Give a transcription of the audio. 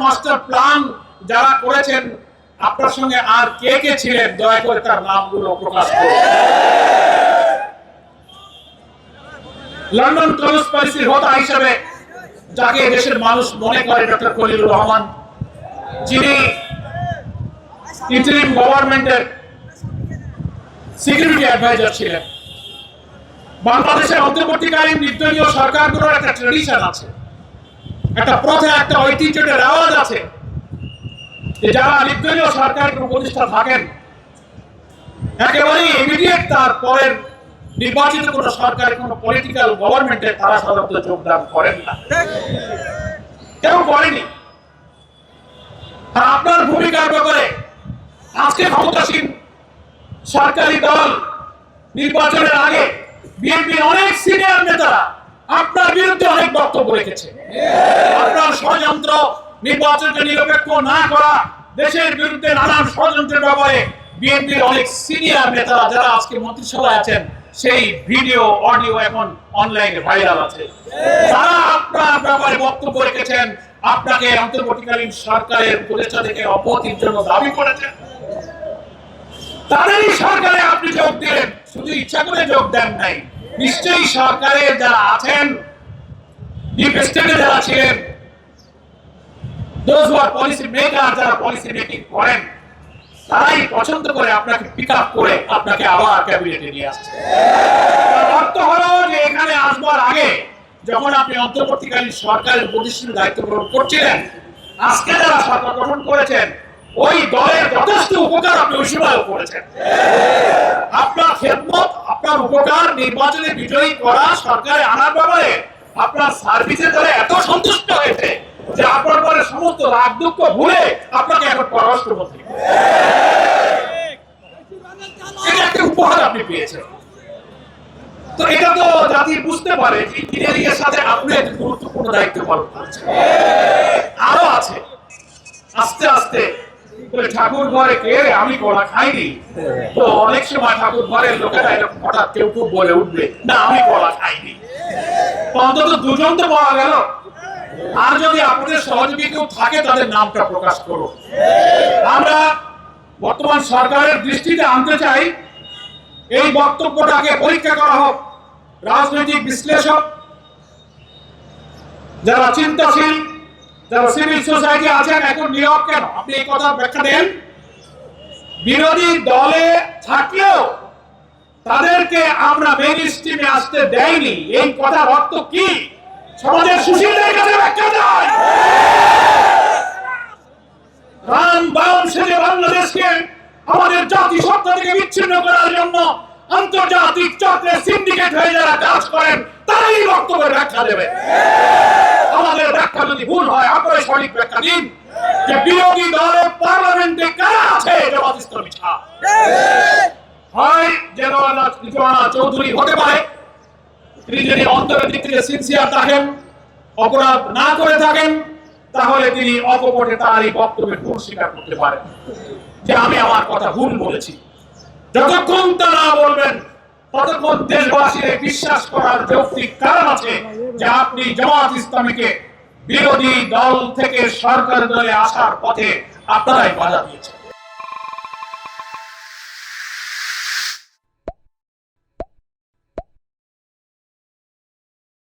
Master plan যারা করেছেন আপনার সঙ্গে আর কে কে ছিলেন দয়া করে তার নামগুলো প্রকাশ করুন। লন্ডন কনস্পিরেসির হোতা হিসেবে যাকে দেশের মানুষ মনে করে ডক্টর খলিলুর রহমান, যিনি ইন্টারিম গভর্নমেন্টের সিকিউরিটি অ্যাডভাইজার ছিলেন। বাংলাদেশের অন্তর্বর্তীকালীন নির্দলীয় সরকারগুলোর একটা ট্রেডিশন আছে, একটা প্রথা, একটা ঐতিহ্য, একটা রেওয়াজ আছে যে যারা নির্দলীয় সরকারের উপদেষ্টা থাকেন একেবারেই ইমিডিয়েট তার পরের নির্বাচিত কোন সরকারের কোন পলিটিক্যাল গভর্নমেন্টে তারা সাধারণত যোগদান করেন না, কেউ করেনি। আর আপনার ভূমিকার ব্যাপারে আজকে ক্ষমতাসীন সরকারি দল নির্বাচনের আগে বিএনপির অনেক সিনিয়র নেতারা আপনার বিরুদ্ধে অনেক বক্তব্য রেখেছে। আপনার ষড়যন্ত্র, নির্বাচনকে নিরপেক্ষ না করা, দেশের বিরুদ্ধে নানান ষড়যন্ত্রের ব্যাপারে বিএনপির অনেক সিনিয়র নেতারা যারা আজকে মন্ত্রিসভায় আছেন, সেই ভিডিও অডিও এখন অনলাইনে ভাইরাল আছে। তারা আপনার ব্যাপারে বক্তব্য রেখেছেন, আপনাকে অন্তর্বর্তীকালীন সরকারের উপদেষ্টা থেকে অব্যাহতির জন্য দাবি করেছেন। তাদেরই সরকারে আপনি যোগ দিলেন, শুধু ইচ্ছা করে যোগ দেন নাই। নিশ্চয়ই সরকারের যারা আছেন, ডিপ স্টেটে যারা ছিলেন, those who are policy maker, যারা পলিসি মেকিং করেন, তারাই পছন্দ করে আপনাকে পিক আপ করে আপনাকে আবার ক্যাবিনেটে নিয়ে আসছে। অর্থ হলো যে এখানে আসবার আগে যখন আপনি অন্তর্বর্তীকালীন সরকারের প্রতিষ্ঠানের দায়িত্ব গ্রহণ করছিলেন, আজকে যারা সরকার গঠন করেছেন ওই দলের যথেষ্ট উপকার আপনি ওই সময় করেছেন। আপনার খেদমত, আপনার উপকার নির্বাচনে বিজয়ী করা, সরকারে আনার ব্যাপারে আপনার সার্ভিসে তারা এত সন্তুষ্ট হয়েছে যে আপনার পরে সমস্ত রাগ দুঃখ ভুলে আপনাকে এখন পররাষ্ট্রমন্ত্রী, এটা একটা উপহার আপনি পেয়েছেন। তো এটা তো জাতি বুঝতে পারে যে ইঞ্জিনিয়ারিং এর সাথে আপনি একটা গুরুত্বপূর্ণ দায়িত্ব পালন করছেন। আরো আছে, আস্তে আস্তে ঠাকুর ঘরে কে আমি কলা খাইনি, তো অনেক সময় ঠাকুর ঘরের লোকেরা এরকম হঠাৎ কেউ খুব বলে উঠবে না আমি কলা খাইনি, অন্তত দুজন তো পাওয়া গেল। আর যদি আপনাদের সহযোগী কেউ থাকে তাদের নামটা প্রকাশ করুন। আমরা বর্তমান সরকারের দৃষ্টিতে আনতে চাই, এই বক্তব্যটাকে পরীক্ষা করা হোক। রাজনৈতিক বিশ্লেষক, যারা চিন্তাশীল, যারা সিভিল সোসাইটি আছেন, এখন নীরব কেন? আপনি এই কথা ব্যাখ্যা দেন। বিরোধী দলে থাকলেও তাদেরকে আমরা মেইন স্ট্রিমে আসতে দেয়নি, এই কথার অর্থ কি? সমাজের সুশীলদের কাছে ব্যাখ্যা দেয়। রাম বাম সেজে বাংলাদেশকে আমাদের জাতিসত্তা থেকে বিচ্ছিন্ন করার জন্য আন্তর্জাতিক চক্রের সিন্ডিকেট হয়ে যারা কাজ করেন তারাই বক্তব্যের ব্যাখ্যা দেবে। আমাদের ব্যাখ্যা যদি ভুল হয় আপনারা সঠিক ব্যাখ্যা দিন যে বিরোধী দলের পার্লামেন্টে কারা আছে জামাত ইসলামী ছাড়া। হয় জেনারেল চৌধুরী হতে পারে, তিনি যদি অন্তরের দিক থেকে সিনসিয়ার থাকেন, অপরাধ না করে থাকেন, তাহলে তিনি অকপটে তার এই বক্তব্যের ভুল স্বীকার করতে পারেন যে আমি আমার কথা ভুল বলেছি। যতক্ষণ তা না বলবেন ততক্ষণ দেশবাসীর বিশ্বাস করার যৌক্তিক কারণ আছে যে আপনি জামাত ইসলামীকে বিরোধী দল থেকে সরকার দলে আসার পথে আপনারাই বাধা দিয়েছেন।